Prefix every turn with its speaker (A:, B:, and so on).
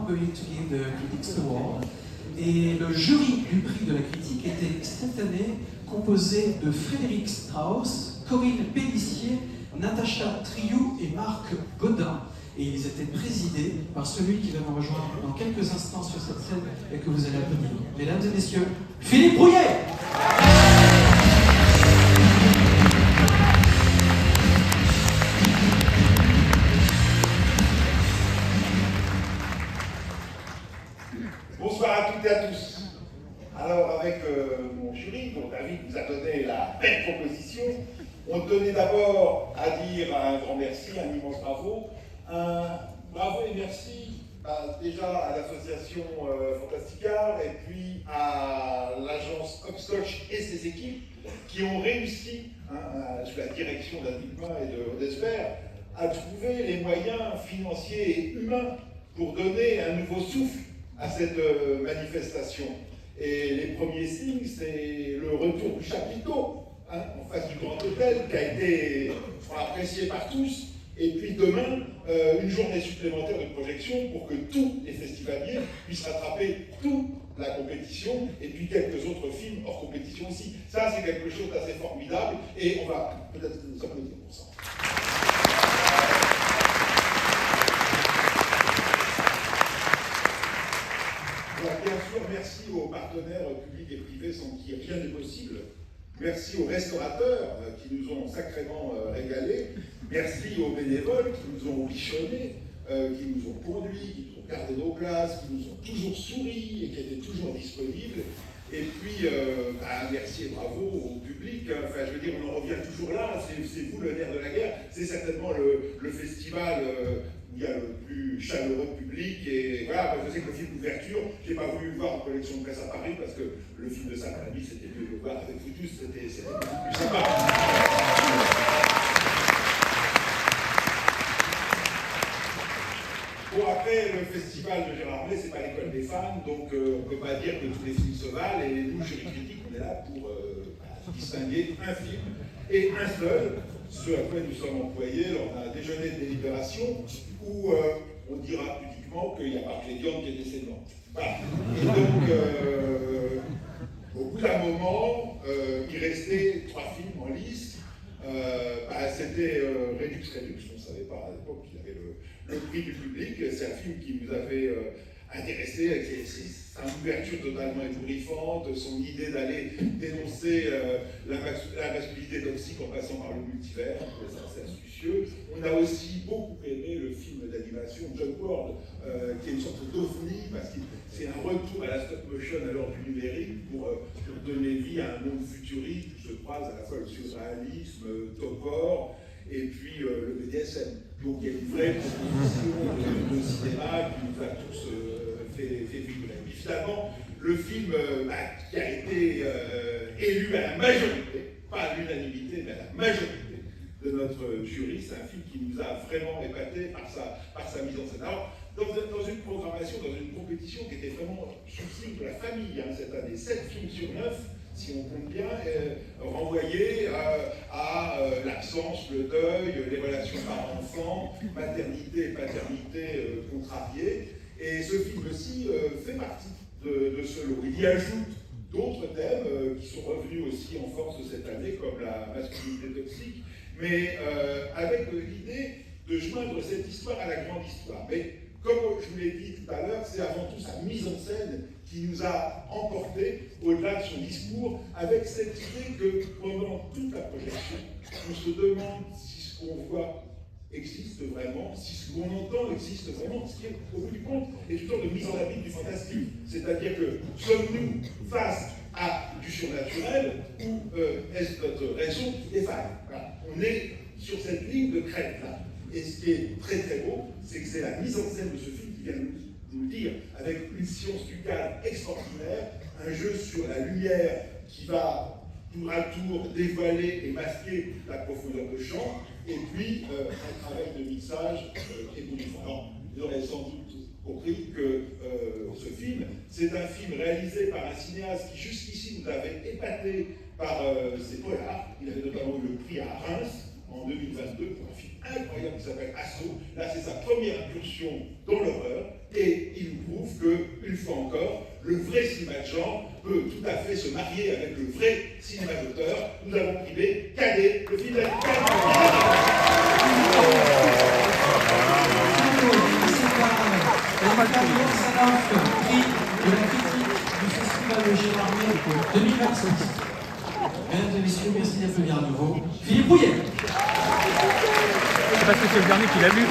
A: going to give the Critics Award. Et le jury du prix de la critique était cette année composé de Frédéric Strauss, Corinne Pélissier, Natacha Triou et Marc Godin. Et ils étaient présidés par celui qui va nous rejoindre dans quelques instants sur cette scène et que vous allez applaudir. Mesdames et messieurs, Philippe Brouillet!
B: Bonsoir à toutes et à tous. Alors avec mon jury, dont David nous a donné la belle proposition, on tenait d'abord à dire un grand merci, un immense bravo. Un bravo et merci déjà à l'association Fantastica et puis à l'agence Hopscotch et ses équipes qui ont réussi, sous la direction d'Antigma et de Rodesper, à trouver les moyens financiers et humains pour donner un nouveau souffle à cette manifestation. Et les premiers signes, c'est le retour du chapiteau en face du Grand Hôtel qui a été apprécié par tous. Et puis demain, une journée supplémentaire de projection pour que tous les festivaliers puissent rattraper toute la compétition et puis quelques autres films hors compétition aussi. Ça, c'est quelque chose d'assez formidable et on va peut-être nous applaudir pour ça. Alors, bien sûr, merci aux partenaires publics et privés sans qui rien n'est possible. Merci aux restaurateurs qui nous ont sacrément régalés. Merci aux bénévoles qui nous ont bichonnés, qui nous ont conduits, qui nous ont gardé nos places, qui nous ont toujours souri et qui étaient toujours disponibles. Et puis, merci et bravo au public. Enfin, je veux dire, on en revient toujours là. C'est vous le nerf de la guerre. C'est certainement le festival où il y a le plus chaleureux public. Et voilà, je sais que le film d'ouverture, je n'ai pas voulu le voir en collection de presse à Paris parce que le film de Saint-Denis, c'était mieux de le voir avec vous tous. C'était plus sympa. Bon, après, le festival de Gérard Blay, c'est pas l'école des fans, donc on ne peut pas dire que tous les films se valent, et nous, jury critique, on est là pour distinguer un film, et un seul, ce à quoi nous sommes employés lors d'un déjeuner de délibération, où on dira pudiquement qu'il n'y a pas que les viandes qui est décédante. Voilà. Et donc, au bout d'un moment, il restait 3 films en lice. C'était Redux, on ne savait pas à l'époque qu'il y avait le prix du public. C'est un film qui nous avait intéressés, avec sa ouverture totalement ébouriffante, son idée d'aller dénoncer la masculinité toxique en passant par le multivers, c'est astucieux. On a aussi beaucoup aimé le film d'animation John Ward, qui est une sorte d'ovni, parce que c'est un retour à la stop motion à l'heure du numérique pour donner vie à un monde futuriste où se croise à la fois le surréalisme, Topor, et puis le BDSM. Donc il y a une vraie proposition de cinéma qui nous a tous fait vibrer. Et finalement, le film qui a été élu à la majorité, pas à l'unanimité, mais à la majorité de notre jury, c'est un film qui nous a vraiment épaté par sa mise en scène. Alors, dans une programmation, dans une compétition qui était vraiment sous le signe de la famille, cette année, 7 films sur 9, si on compte bien, renvoyés à l'absence, le deuil, les relations parents-enfants, maternité et paternité contrariées. Et ce film aussi fait partie de ce lot. Il y ajoute d'autres thèmes qui sont revenus aussi en force cette année, comme la masculinité toxique, mais avec l'idée de joindre cette histoire à la grande histoire. Mais comme je vous l'ai dit tout à l'heure, c'est avant tout sa mise en scène qui nous a emportés au-delà de son discours, avec cette idée que pendant toute la projection, on se demande si ce qu'on voit existe vraiment, si ce qu'on entend existe vraiment, ce qui, au bout du compte, est une sorte de mise en abîme du fantastique. C'est-à-dire que sommes-nous face à du surnaturel ou est-ce notre raison qui défaille? Voilà. On est sur cette ligne de crête-là. Et ce qui est très très beau, c'est que c'est la mise en scène de ce film qui vient nous le dire, avec une science du cadre extraordinaire, un jeu sur la lumière qui va tour à tour dévoiler et masquer la profondeur de champ, et puis un travail de mixage éblouissant. Alors, vous aurez sans doute compris que ce film, c'est un film réalisé par un cinéaste qui jusqu'ici nous avait épaté par ses polars. Il avait notamment eu le prix à Reims en 2022 pour un film incroyable qui s'appelle Assaut. Là, c'est sa première incursion dans l'horreur, et il nous encore, le vrai cinéma de genre peut tout à fait se marier avec le vrai cinéma d'auteur. Nous avons primé Cadet, le film d'Annika.
A: Prix de la critique du Festival de Gérardmer 2026. Mesdames et messieurs, merci d'applaudir à nouveau Philippe Brouillet.
C: C'est parce que c'est le dernier qui l'a vu.